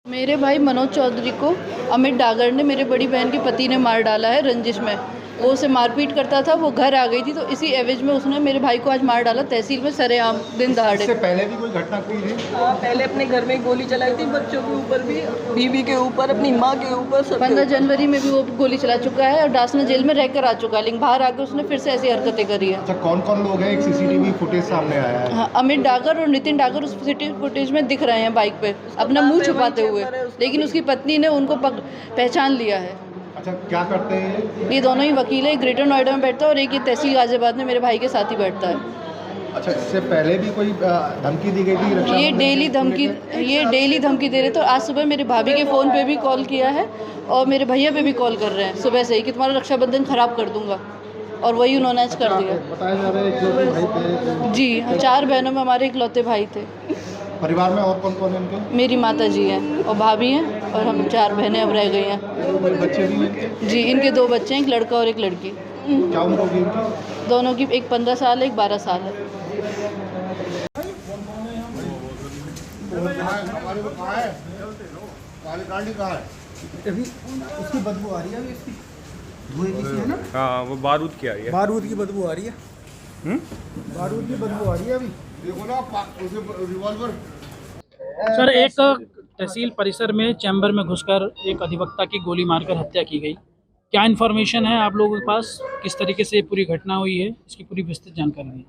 मेरे भाई मनोज चौधरी को अमित डागर ने, मेरे बड़ी बहन के पति ने मार डाला है रंजिश में। वो उसे मारपीट करता था, वो घर आ गई थी तो इसी एवज में उसने मेरे भाई को आज मार डाला तहसील में सरेआम, दिन दहाड़े। इससे पहले भी कोई घटना हुई थी? हाँ, पहले अपने घर में गोली चलाई थी, बच्चों के ऊपर भी, बीवी के ऊपर, अपनी माँ के ऊपर, सब 15 जनवरी में भी वो गोली चला चुका है और डासना जेल में रहकर आ चुका है, लेकिन बाहर आकर उसने फिर से ऐसी हरकतें करी है। अच्छा, कौन कौन लोग हैं? एक सीसीटीवी फुटेज सामने आया है। हाँ, अमित डागर और नितिन डागर उस फुटेज में दिख रहे हैं बाइक पे अपना मुंह छुपाते हुए, लेकिन उसकी पत्नी ने उनको पहचान लिया है। अच्छा, क्या करते हैं ये दोनों ही वकील है, ग्रेटर नोएडा में बैठता है और एक ये तहसील गाजियाबाद में मेरे भाई के साथ ही बैठता है। अच्छा, इससे पहले भी कोई धमकी दी गई थी? ये डेली धमकी दे रहे थे। आज सुबह मेरे भाभी के फ़ोन पे भी कॉल किया है और मेरे भैया पे भी कॉल कर रहे हैं सुबह से ही कि तुम्हारा रक्षाबंधन ख़राब कर दूंगा, और वही उन्होंने आज कर दिया। बताया जा रहा है जो भाई थे। जी, 4 बहनों में हमारे इकलौते भाई थे। परिवार में और कौन कौन है इनके? मेरी माता जी हैं और भाभी हैं और हम 4 बहनें अब रह गई हैं। बच्चे भी हैं? जी, इनके 2 बच्चे हैं, एक लड़का और एक लड़की। क्या उम्र होगी इनकी? दोनों की, एक 15 साल है, एक 12 साल है। अभी उसकी बदबू आ रही है, अभी इसकी धुएं की सी है ना। हाँ, वो बारूद की आ रही है। बारूद की बदबू आ रही है। बारूद की बदबू आ रही है अभी। देखो ना, रिवॉल्वर। सर, एक तहसील परिसर में चैम्बर में घुसकर एक अधिवक्ता की गोली मारकर हत्या की गई। क्या इन्फॉर्मेशन है आप लोगों के पास? किस तरीके से पूरी घटना हुई है, इसकी पूरी विस्तृत जानकारी दें।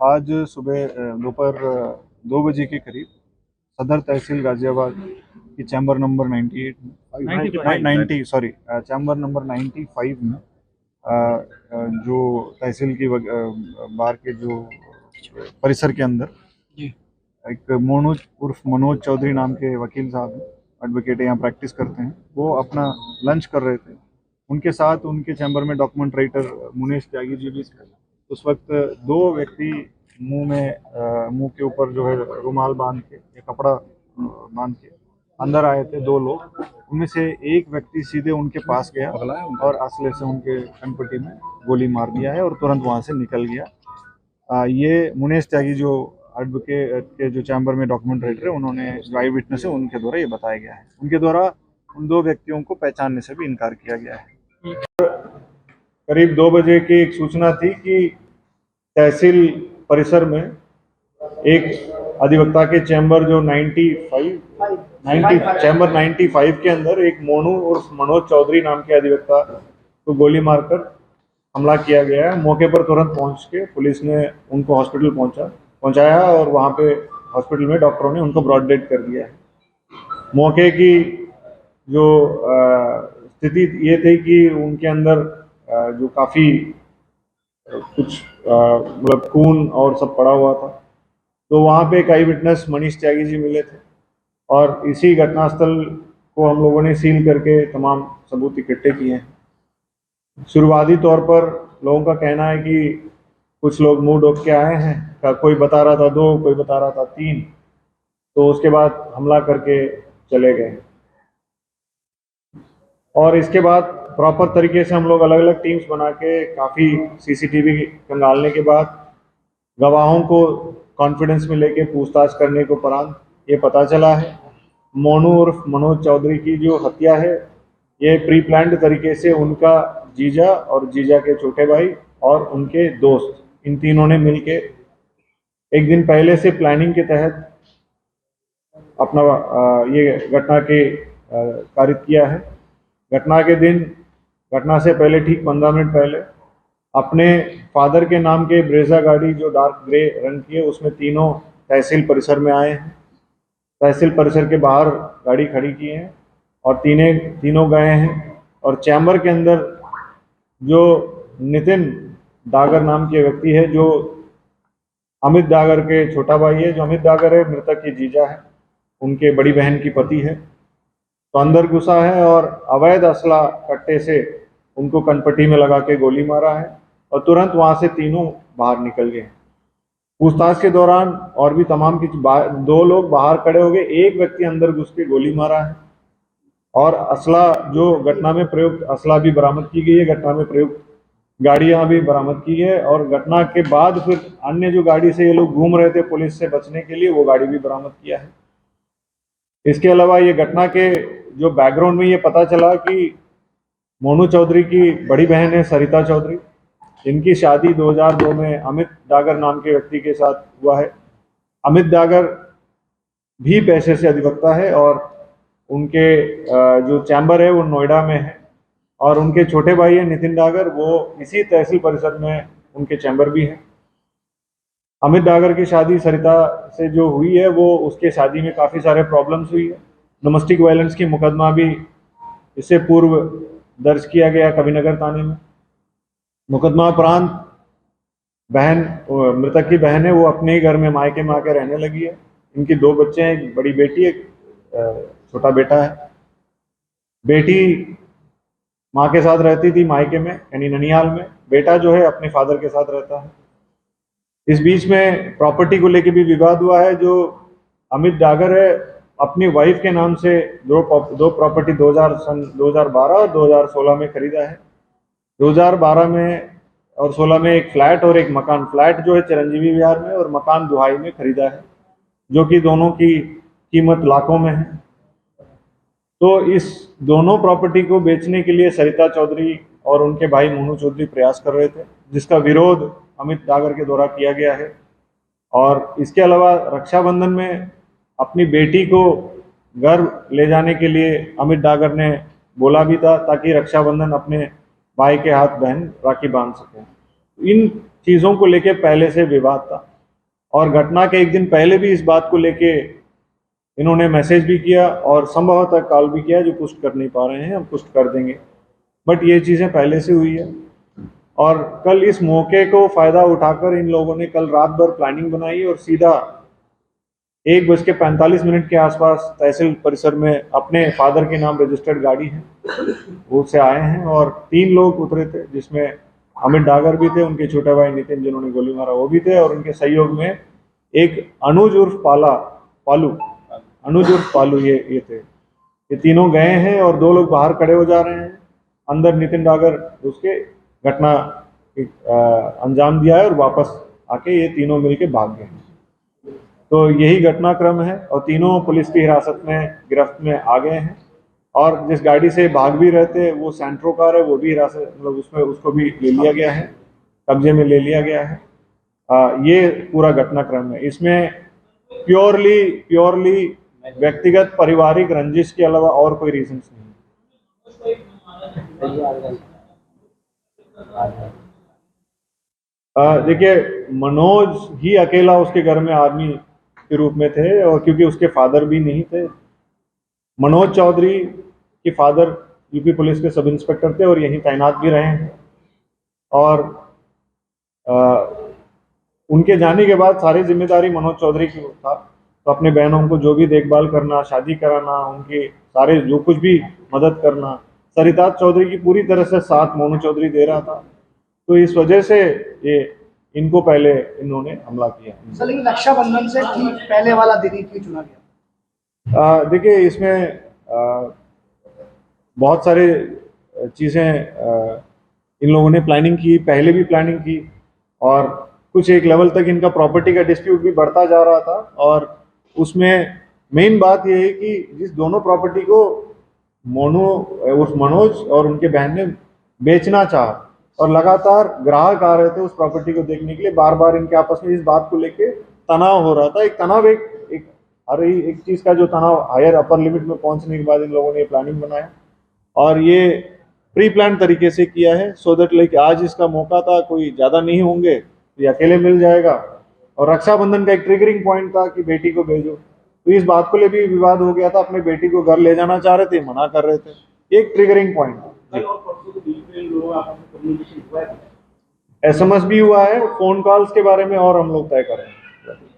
आज सुबह दोपहर 2 बजे के करीब सदर तहसील गाजियाबाद की चैम्बर नंबर 95 में जो तहसील की बार के जो परिसर के अंदर एक मनोज चौधरी नाम के वकील साहब हैं, एडवोकेट यहाँ प्रैक्टिस करते हैं। वो अपना लंच कर रहे थे, उनके साथ उनके चैम्बर में डॉक्यूमेंट राइटर मुनेश त्यागी जी भी थे। उस वक्त 2 व्यक्ति मुंह के ऊपर जो है रुमाल बांध के या कपड़ा बांध के अंदर आए थे। 2 लोग, उनमें से एक व्यक्ति सीधे उनके पास गया और असले से उनके कनपट्टी में गोली मार दिया है और तुरंत वहां से निकल गया। ये मुनेश त्यागी जो एडवोकेट के जो चैम्बर में डॉक्यूमेंट राइटर है, उन्होंने जो आई विटनेस है उनके द्वारा ये बताया गया है। उनके द्वारा उन 2 व्यक्तियों को पहचानने से भी इनकार किया गया है। करीब 2 बजे की एक सूचना थी कि तहसील परिसर में एक अधिवक्ता के चैम्बर जो 95 के अंदर एक मोनू और मनोज चौधरी नाम के अधिवक्ता को गोली मारकर हमला किया गया है। मौके पर तुरंत पहुंच के पुलिस ने उनको हॉस्पिटल पहुंचाया और वहां पे हॉस्पिटल में डॉक्टरों ने उनको ब्रॉड डेड कर दिया है। मौके की जो स्थिति ये थी कि उनके अंदर जो काफ़ी कुछ मतलब खून और सब पड़ा हुआ था, तो वहाँ पे एक आई विटनेस मनीष त्यागी जी मिले थे और इसी घटनास्थल को हम लोगों ने सील करके तमाम सबूत इकट्ठे किए हैं। शुरुआती तौर पर लोगों का कहना है कि कुछ लोग मुंह ढक के आए हैं, कोई बता रहा था 2, कोई बता रहा था 3, तो उसके बाद हमला करके चले गए। और इसके बाद प्रॉपर तरीके से हम लोग अलग अलग टीम्स बना के काफ़ी सीसीटीवी खंगालने के बाद गवाहों को कॉन्फिडेंस में लेके पूछताछ करने को उपरांत ये पता चला है मोनू उर्फ मनोज चौधरी की जो हत्या है, ये प्री प्लान्ड तरीके से उनका जीजा और जीजा के छोटे भाई और उनके दोस्त, इन तीनों ने मिलके एक दिन पहले से प्लानिंग के तहत अपना ये घटना के कारित किया है। घटना के दिन, घटना से पहले ठीक 15 मिनट पहले अपने फादर के नाम के ब्रेजा गाड़ी जो डार्क ग्रे रंग की है, उसमें तीनों तहसील परिसर में आए हैं। तहसील परिसर के बाहर गाड़ी खड़ी की है और तीनों गए हैं और चैम्बर के अंदर जो नितिन डागर नाम के व्यक्ति है, जो अमित डागर के छोटा भाई है, जो अमित डागर है मृतक की जीजा है, उनके बड़ी बहन की पति है, तो अंदर घुसा है और अवैध असला कट्टे से उनको कनपट्टी में लगा के गोली मारा है और तुरंत वहां से तीनों बाहर निकल गए। पूछताछ के दौरान और भी तमाम 2 लोग बाहर खड़े हो गए, एक व्यक्ति अंदर घुस के गोली मारा है और असला जो घटना में प्रयुक्त असला भी बरामद की गई है, घटना में प्रयुक्त गाड़ियां भी बरामद की है और घटना के बाद फिर अन्य जो गाड़ी से ये लोग घूम रहे थे पुलिस से बचने के लिए, वो गाड़ी भी बरामद किया है। इसके अलावा ये घटना के जो बैकग्राउंड में ये पता चला कि मोनू चौधरी की बड़ी बहन है सरिता चौधरी। इनकी शादी 2002 में अमित डागर नाम के व्यक्ति के साथ हुआ है। अमित डागर भी पैसे से अधिवक्ता है और उनके जो चैम्बर है वो नोएडा में है, और उनके छोटे भाई है नितिन डागर, वो इसी तहसील परिसर में उनके चैम्बर भी है। अमित डागर की शादी सरिता से जो हुई है वो उसके शादी में काफ़ी सारे प्रॉब्लम्स हुई है। डोमेस्टिक वायलेंस की मुकदमा भी इससे पूर्व दर्ज किया गया कविनगर थाने में। मुकदमा उपरांत बहन, मृतक की बहन है, वो अपने ही घर में मायके में आकर रहने लगी है। इनकी 2 बच्चे हैं, एक बड़ी बेटी, एक छोटा बेटा है। बेटी माँ के साथ रहती थी मायके में यानी ननिहाल में, बेटा जो है अपने फादर के साथ रहता है। इस बीच में प्रॉपर्टी को लेके भी विवाद हुआ है। जो अमित डागर है अपनी वाइफ के नाम से दो प्रॉपर्टी 2012 और 2016 में खरीदा है। 2012 में और 16 में एक फ्लैट और एक मकान, फ्लैट जो है चिरंजीवी विहार में और मकान दुहाई में खरीदा है, जो कि दोनों की कीमत लाखों में है। तो इस दोनों प्रॉपर्टी को बेचने के लिए सरिता चौधरी और उनके भाई मोनू चौधरी प्रयास कर रहे थे, जिसका विरोध अमित डागर के द्वारा किया गया है। और इसके अलावा रक्षाबंधन में अपनी बेटी को घर ले जाने के लिए अमित डागर ने बोला भी था, ताकि रक्षाबंधन अपने भाई के हाथ बहन राखी बांध सके। इन चीज़ों को लेके पहले से विवाद था, और घटना के एक दिन पहले भी इस बात को लेके इन्होंने मैसेज भी किया और संभवतः कॉल भी किया, जो पुष्ट कर नहीं पा रहे हैं, हम पुष्ट कर देंगे। बट ये चीज़ें पहले से हुई है, और कल इस मौके को फ़ायदा उठाकर इन लोगों ने कल रात भर प्लानिंग बनाई और सीधा 1:45 के आसपास तहसील परिसर में अपने फादर के नाम रजिस्टर्ड गाड़ी है वो से आए हैं, और 3 लोग उतरे थे, जिसमें अमित डागर भी थे, उनके छोटे भाई नितिन जिन्होंने गोली मारा वो भी थे, और उनके सहयोग में एक अनुज उर्फ पालू ये थे। ये तीनों गए हैं और 2 लोग बाहर खड़े हो जा रहे हैं। अंदर नितिन डागर उसके घटना अंजाम दिया है और वापस आके ये तीनों मिलके भाग गए। तो यही घटनाक्रम है, और तीनों पुलिस की हिरासत में गिरफ्त में आ गए हैं। और जिस गाड़ी से भाग भी रहे थे वो सेंट्रो कार है, वो भी हिरासत, मतलब उसमें उसको भी ले लिया गया है, कब्जे में ले लिया गया है। ये पूरा घटनाक्रम है। इसमें प्योरली व्यक्तिगत पारिवारिक रंजिश के अलावा और कोई रीजंस नहीं। देखिए, मनोज ही अकेला उसके घर में आदमी के रूप में थे, और क्योंकि उसके फादर भी नहीं थे। मनोज चौधरी के फादर यूपी पुलिस के सब इंस्पेक्टर थे और यहीं तैनात भी रहे हैं, और उनके जाने के बाद सारी जिम्मेदारी मनोज चौधरी की था। तो अपने बहनों को जो भी देखभाल करना, शादी कराना, उनके सारे जो कुछ भी मदद करना, सरिता चौधरी की पूरी तरह से साथ मोनू चौधरी दे रहा था। तो इस वजह से ये इनको पहले इन्होंने हमला किया। सर, लेकिन रक्षाबंधन से ठीक पहले वाला दिन ही क्यों चुना गया? देखिए, इसमें बहुत सारे चीज़ें इन लोगों ने प्लानिंग की, पहले भी प्लानिंग की, और कुछ एक लेवल तक इनका प्रॉपर्टी का डिस्प्यूट भी बढ़ता जा रहा था। और उसमें मेन बात यह है कि जिस दोनों प्रॉपर्टी को मनोज और उनके बहन ने बेचना चाहा, और लगातार ग्राहक आ रहे थे उस प्रॉपर्टी को देखने के लिए, बार बार इनके आपस में इस बात को लेके तनाव हो रहा था। एक तनाव एक चीज़ का जो तनाव हायर अपर लिमिट में पहुंचने के बाद इन लोगों ने प्लानिंग बनाया, और ये प्री प्लान तरीके से किया है, सो दैट लाइक आज इसका मौका था, कोई ज़्यादा नहीं होंगे, ये अकेले मिल जाएगा। और रक्षाबंधन का एक ट्रिगरिंग पॉइंट था कि बेटी को भेजो, तो इस बात को ले भी विवाद हो गया था। अपने बेटी को घर ले जाना चाह रहे थे, मना कर रहे थे, एक ट्रिगरिंग पॉइंट था। SMS भी हुआ है, फोन कॉल्स के बारे में और हम लोग तय कर रहे हैं।